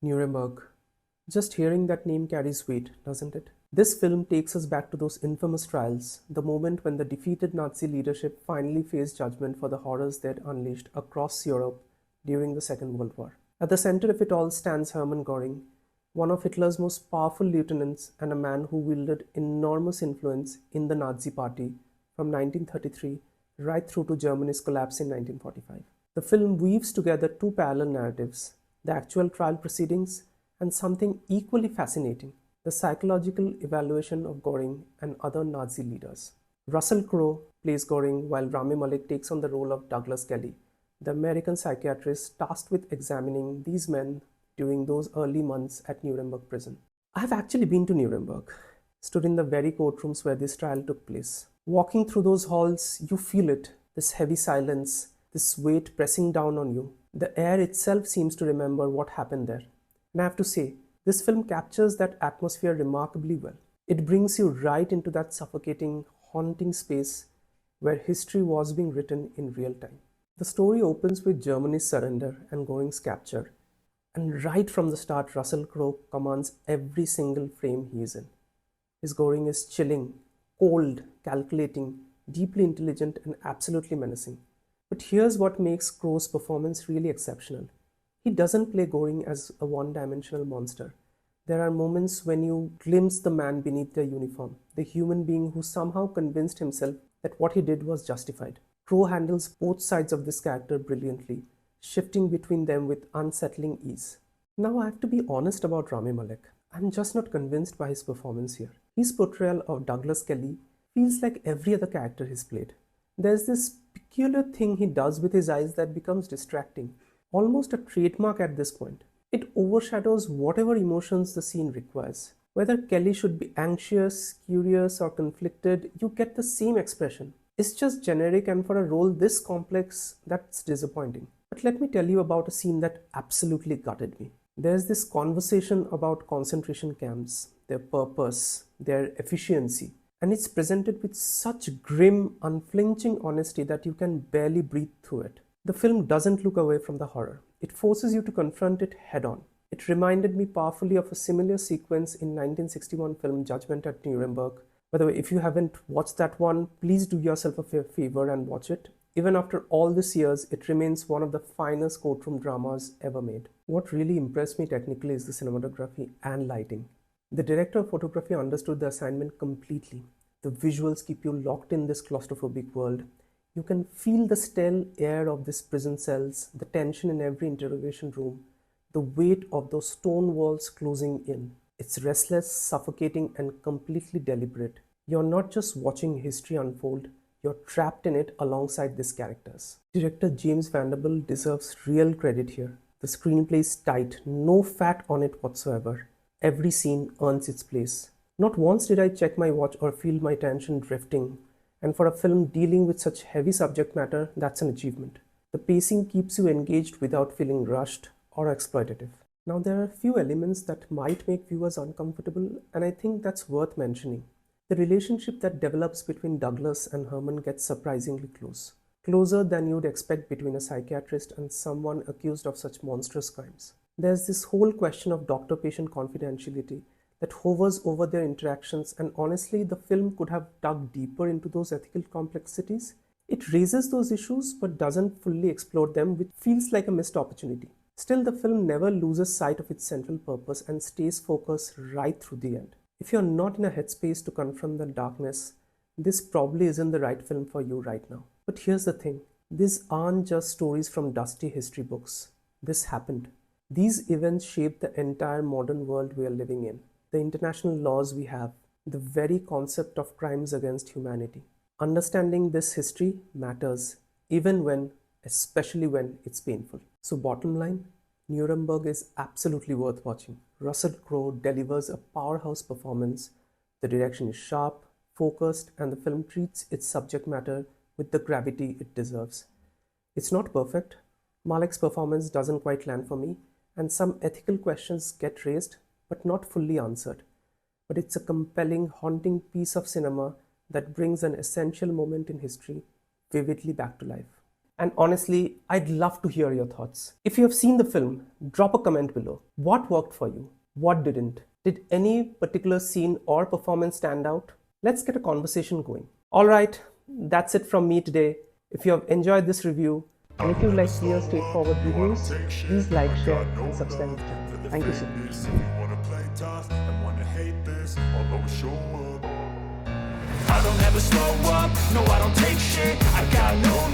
Nuremberg. Just hearing that name carries weight, doesn't it? This film takes us back to those infamous trials, the moment when the defeated Nazi leadership finally faced judgment for the horrors they had unleashed across Europe during the Second World War. At the center of it all stands Hermann Göring, one of Hitler's most powerful lieutenants and a man who wielded enormous influence in the Nazi Party from 1933 right through to Germany's collapse in 1945. The film weaves together two parallel narratives, the actual trial proceedings and something equally fascinating, the psychological evaluation of Göring and other Nazi leaders. Russell Crowe plays Göring while Rami Malek takes on the role of Douglas Kelley, the American psychiatrist tasked with examining these men during those early months at Nuremberg prison. I have actually been to Nuremberg, stood in the very courtrooms where this trial took place. Walking through those halls, you feel it, this heavy silence, this weight pressing down on you. The air itself seems to remember what happened there. And I have to say, this film captures that atmosphere remarkably well. It brings you right into that suffocating, haunting space where history was being written in real time. The story opens with Germany's surrender and Göring's capture. And right from the start, Russell Crowe commands every single frame he is in. His Göring is chilling, cold, calculating, deeply intelligent, and absolutely menacing. But here's what makes Crowe's performance really exceptional. He doesn't play Göring as a one-dimensional monster. There are moments when you glimpse the man beneath their uniform, the human being who somehow convinced himself that what he did was justified. Crowe handles both sides of this character brilliantly, shifting between them with unsettling ease. Now I have to be honest about Rami Malek. I'm just not convinced by his performance here. His portrayal of Douglas Kelley feels like every other character he's played. There's this peculiar thing he does with his eyes that becomes distracting, almost a trademark at this point. It overshadows whatever emotions the scene requires. Whether Kelley should be anxious, curious, or conflicted, you get the same expression. It's just generic, and for a role this complex, that's disappointing. But let me tell you about a scene that absolutely gutted me. There's this conversation about concentration camps, their purpose, their efficiency, and it's presented with such grim, unflinching honesty that you can barely breathe through it. The film doesn't look away from the horror. It forces you to confront it head-on. It reminded me powerfully of a similar sequence in 1961 film Judgment at Nuremberg. By the way, if you haven't watched that one, please do yourself a favor and watch it. Even after all these years, it remains one of the finest courtroom dramas ever made. What really impressed me technically is the cinematography and lighting. The director of photography understood the assignment completely. The visuals keep you locked in this claustrophobic world. You can feel the stale air of these prison cells, the tension in every interrogation room, the weight of those stone walls closing in. It's restless, suffocating, and completely deliberate. You're not just watching history unfold, you're trapped in it alongside these characters. Director James Vanderbilt deserves real credit here. The screenplay is tight, no fat on it whatsoever. Every scene earns its place. Not once did I check my watch or feel my attention drifting. And for a film dealing with such heavy subject matter, that's an achievement. The pacing keeps you engaged without feeling rushed or exploitative. Now there are a few elements that might make viewers uncomfortable, and I think that's worth mentioning. The relationship that develops between Douglas and Hermann gets surprisingly close. Closer than you'd expect between a psychiatrist and someone accused of such monstrous crimes. There's this whole question of doctor-patient confidentiality that hovers over their interactions, and honestly, the film could have dug deeper into those ethical complexities. It raises those issues but doesn't fully explore them, which feels like a missed opportunity. Still, the film never loses sight of its central purpose and stays focused right through the end. If you're not in a headspace to confront the darkness, this probably isn't the right film for you right now. But here's the thing, these aren't just stories from dusty history books. This happened. These events shaped the entire modern world we are living in. The international laws we have, the very concept of crimes against humanity. Understanding this history matters, especially when it's painful. So bottom line, Nuremberg is absolutely worth watching. Russell Crowe delivers a powerhouse performance. The direction is sharp, focused, and the film treats its subject matter with the gravity it deserves. It's not perfect. Malek's performance doesn't quite land for me, and some ethical questions get raised, but not fully answered. But it's a compelling, haunting piece of cinema that brings an essential moment in history vividly back to life. And honestly, I'd love to hear your thoughts. If you have seen the film, drop a comment below. What worked for you? What didn't? Did any particular scene or performance stand out? Let's get a conversation going. Alright, that's it from me today. If you have enjoyed this review, and if you like clear, straightforward reviews, please like, share, and subscribe to the channel. Thank you so much. I don't ever slow up, no I don't take shit, I got no love.